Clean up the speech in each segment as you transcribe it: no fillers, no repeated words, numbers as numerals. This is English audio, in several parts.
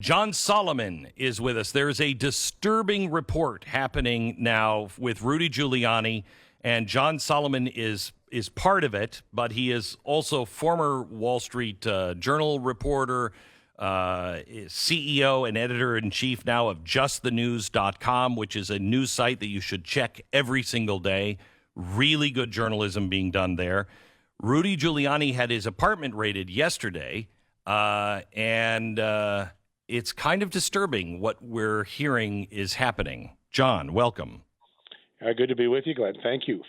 John Solomon is with us. There's a disturbing report happening now with Rudy Giuliani, and John Solomon is part of it, but he is also former Wall Street Journal reporter, CEO and editor-in-chief now of JustTheNews.com, which is a news site that you should check every single day. Really good journalism being done there. Rudy Giuliani had his apartment raided yesterday, and it's kind of disturbing what we're hearing is happening. John, welcome. Good to be with you, Glenn. Thank you.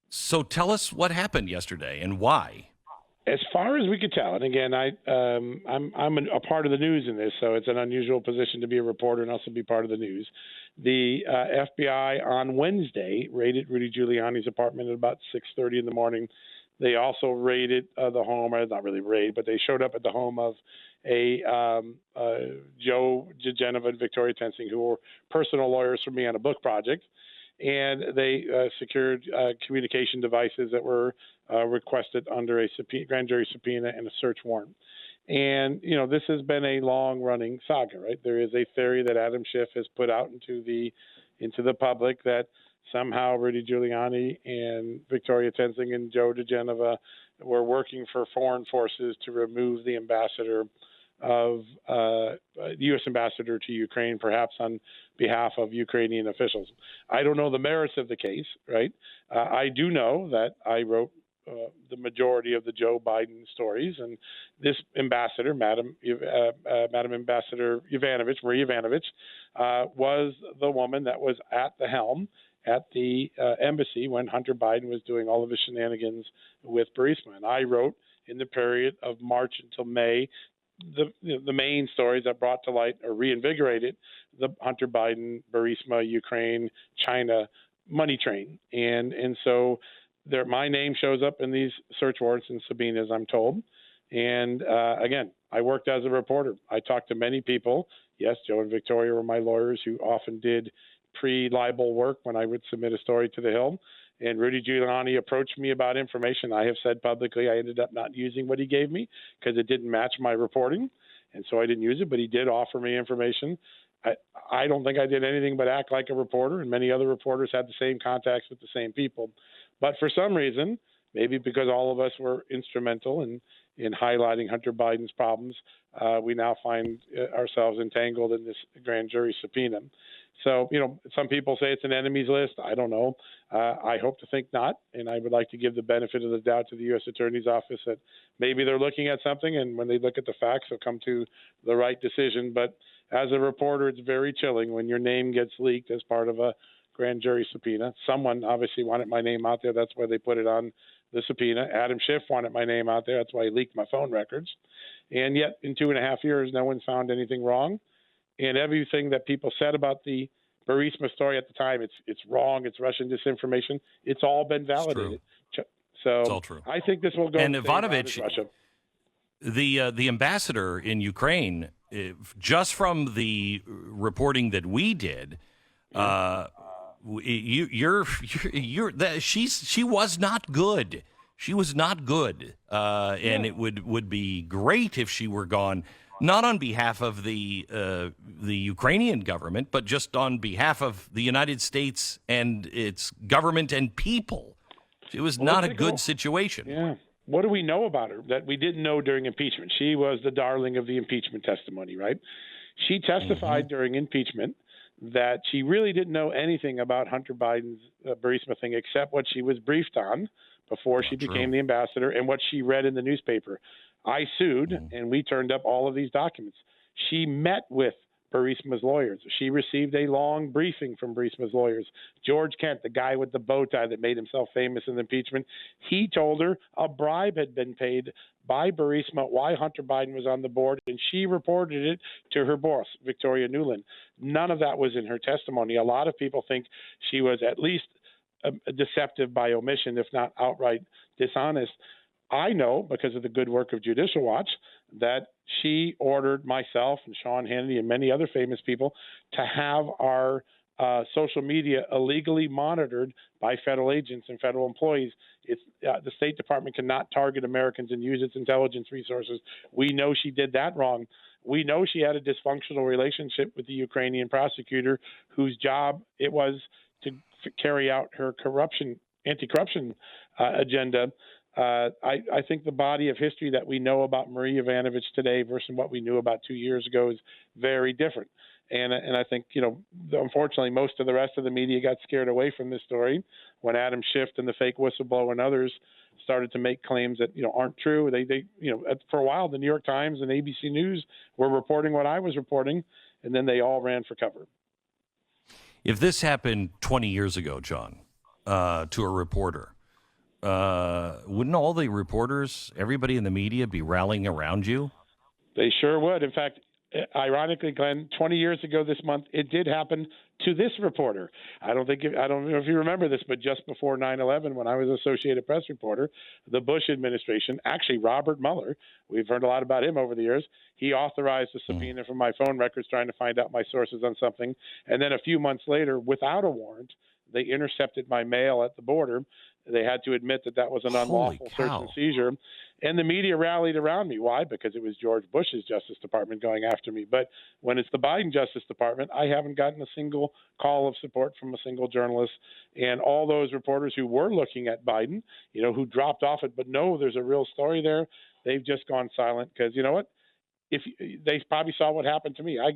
So tell us what happened yesterday and why. As far as we could tell, and again, I'm a part of the news in this, so it's an unusual position to be a reporter and also be part of the news. The FBI on Wednesday raided Rudy Giuliani's apartment at about 6:30 in the morning. They also raided the home, or not really raid, but they showed up at the home of Joe Geneva and Victoria Tensing, who were personal lawyers for me on a book project. And they secured communication devices that were requested under a grand jury subpoena and a search warrant. And, you know, this has been a long-running saga, right? There is a theory that Adam Schiff has put out into the public that somehow Rudy Giuliani and Victoria Tensing and Joe DeGeneva were working for foreign forces to remove the ambassador of the U.S. ambassador to Ukraine, perhaps on behalf of Ukrainian officials. I don't know the merits of the case, right? I do know that I wrote the majority of the Joe Biden stories, and this ambassador, Madam Ambassador Ivanovich, Marie Ivanovich, was the woman that was at the helm at the embassy when Hunter Biden was doing all of his shenanigans with Burisma. And I wrote in the period of March until May the main stories that brought to light or reinvigorated the Hunter Biden, Burisma, Ukraine, China money train. And so my name shows up in these search warrants and subpoenas, I'm told. And again, I worked as a reporter. I talked to many people. Yes, Joe and Victoria were my lawyers who often did pre-libel work when I would submit a story to the Hill. And Rudy Giuliani approached me about information. I have said publicly I ended up not using what he gave me because it didn't match my reporting, and so I didn't use it, but he did offer me information. I don't think I did anything but act like a reporter, and many other reporters had the same contacts with the same people. But for some reason, maybe because all of us were instrumental in highlighting Hunter Biden's problems, we now find ourselves entangled in this grand jury subpoena. So, you know, some people say it's an enemies list. I don't know. I hope to think not. And I would like to give the benefit of the doubt to the U.S. Attorney's Office that maybe they're looking at something, and when they look at the facts, they'll come to the right decision. But as a reporter, it's very chilling when your name gets leaked as part of a grand jury subpoena. Someone obviously wanted my name out there. That's why they put it on the subpoena. Adam Schiff wanted my name out there. That's why he leaked my phone records. And yet in 2.5 years, no one's found anything wrong. And everything that people said about the Burisma story at the time, it's wrong, it's Russian disinformation. It's all been validated. So it's all true. I think this will go. And Ivanovich, the ambassador in Ukraine, just from the reporting that we did, she was not good. She was not good, and it would be great if she were gone. Not on behalf of the Ukrainian government, but just on behalf of the United States and its government and people. It was not a good situation. Yeah. What do we know about her that we didn't know during impeachment? She was the darling of the impeachment testimony, right? She testified during impeachment that she really didn't know anything about Hunter Biden's Burisma thing except what she was briefed on before she became the ambassador and what she read in the newspaper. I sued, and we turned up all of these documents. She met with Burisma's lawyers. She received a long briefing from Burisma's lawyers. George Kent, the guy with the bow tie that made himself famous in the impeachment, he told her a bribe had been paid by Burisma why Hunter Biden was on the board, and she reported it to her boss, Victoria Nuland. None of that was in her testimony. A lot of people think she was at least deceptive by omission, if not outright dishonest. I know, because of the good work of Judicial Watch, that she ordered myself and Sean Hannity and many other famous people to have our social media illegally monitored by federal agents and federal employees. The State Department cannot target Americans and use its intelligence resources. We know she did that wrong. We know she had a dysfunctional relationship with the Ukrainian prosecutor whose job it was to carry out her anti-corruption agenda. I think the body of history that we know about Marie Ivanovich today versus what we knew about 2 years ago is very different. And I think, unfortunately, most of the rest of the media got scared away from this story when Adam Schiff and the fake whistleblower and others started to make claims that, aren't true. They for a while, the New York Times and ABC News were reporting what I was reporting, and then they all ran for cover. If this happened 20 years ago, John, to a reporter, wouldn't all the reporters, everybody in the media, be rallying around you? They sure would. In fact, ironically, Glenn, 20 years ago this month, it did happen to this reporter. I don't know if you remember this, but just before 9/11, when I was Associated Press reporter, the Bush administration, actually Robert Mueller, we've heard a lot about him over the years, he authorized a subpoena for my phone records trying to find out my sources on something. And then a few months later, without a warrant, they intercepted my mail at the border. They had to admit that was an unlawful search and seizure. And the media rallied around me. Why? Because it was George Bush's Justice Department going after me. But when it's the Biden Justice Department, I haven't gotten a single call of support from a single journalist. And all those reporters who were looking at Biden, who dropped off it, but no, there's a real story there, they've just gone silent because, you know what? If they probably saw what happened to me. I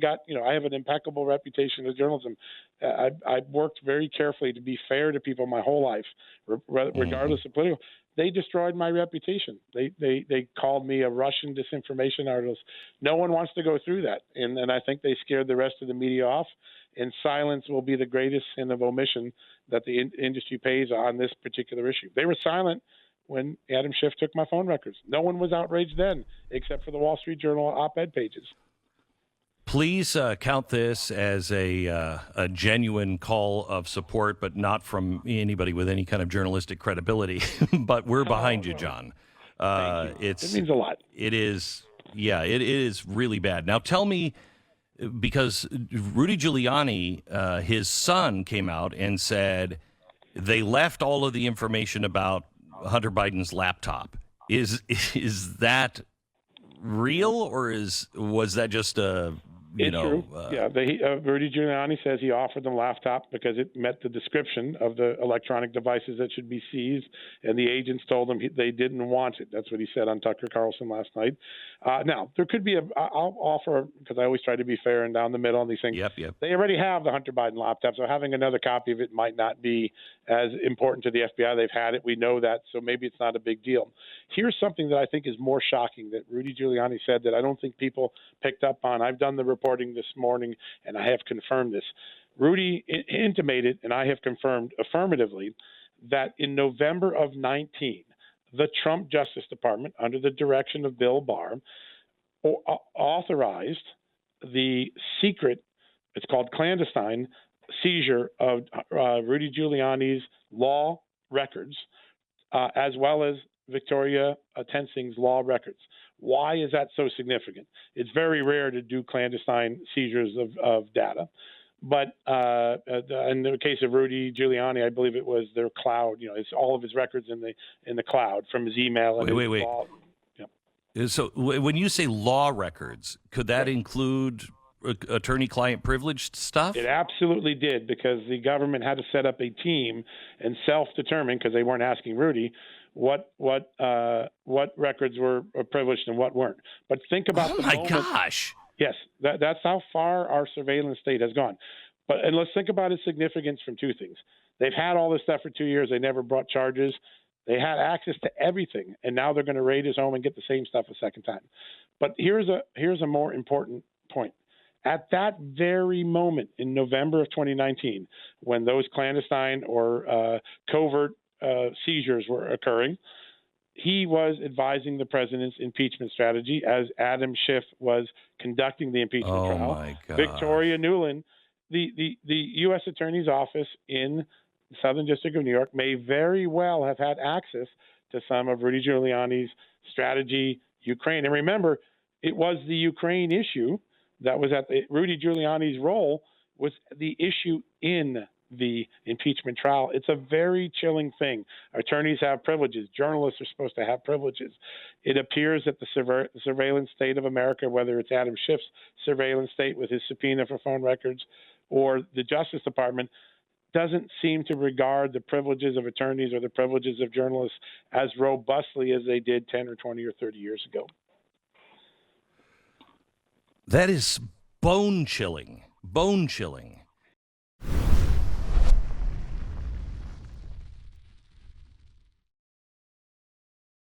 have an impeccable reputation in journalism. I worked very carefully to be fair to people my whole life, regardless of political. They destroyed my reputation. They called me a Russian disinformation artist. No one wants to go through that, and I think they scared the rest of the media off. And silence will be the greatest sin of omission that the industry pays on this particular issue. They were silent when Adam Schiff took my phone records. No one was outraged then, except for the Wall Street Journal op-ed pages. Please count this as a genuine call of support, but not from anybody with any kind of journalistic credibility. But we're behind you, John. Thank you. It means a lot. It is, it is really bad. Now tell me, because Rudy Giuliani, his son, came out and said they left all of the information about Hunter Biden's laptop. Is that real, or was that just a True. Rudy Giuliani says he offered them laptop because it met the description of the electronic devices that should be seized, and the agents told him they didn't want it. That's what he said on Tucker Carlson last night. Now, there could be I'll offer, because I always try to be fair and down the middle on these things. Yep. They already have the Hunter Biden laptop, so having another copy of it might not be as important to the FBI. They've had it. We know that, so maybe it's not a big deal. Here's something that I think is more shocking that Rudy Giuliani said that I don't think people picked up on. I've done the reporting this morning, and I have confirmed this. Rudy intimated, and I have confirmed affirmatively, that in November of 19, the Trump Justice Department, under the direction of Bill Barr, authorized the secret, it's called clandestine, seizure of Rudy Giuliani's law records, as well as Victoria Tensing's law records. Why is that so significant? It's very rare to do clandestine seizures of data. But in the case of Rudy Giuliani, I believe it was their cloud. It's all of his records in the cloud from his email. And wait. So when you say law records, could that include attorney-client privileged stuff? It absolutely did, because the government had to set up a team and self-determine, because they weren't asking Rudy, what records were privileged and what weren't. But think about the moment. Oh my gosh! Yes, that's how far our surveillance state has gone. And let's think about its significance from two things. They've had all this stuff for 2 years. They never brought charges. They had access to everything, and now they're going to raid his home and get the same stuff a second time. But here's a more important point. At that very moment in November of 2019, when those clandestine or covert seizures were occurring, he was advising the president's impeachment strategy as Adam Schiff was conducting the impeachment trial. My God. Victoria Nuland, the U.S. Attorney's Office in the Southern District of New York, may very well have had access to some of Rudy Giuliani's strategy, Ukraine. And remember, it was the Ukraine issue that was Rudy Giuliani's role was the issue in the impeachment trial. It's a very chilling thing. Attorneys have privileges. Journalists are supposed to have privileges. It appears that the surveillance state of America, whether it's Adam Schiff's surveillance state with his subpoena for phone records or the Justice Department, doesn't seem to regard the privileges of attorneys or the privileges of journalists as robustly as they did 10 or 20 or 30 years ago. That is bone chilling. Bone chilling.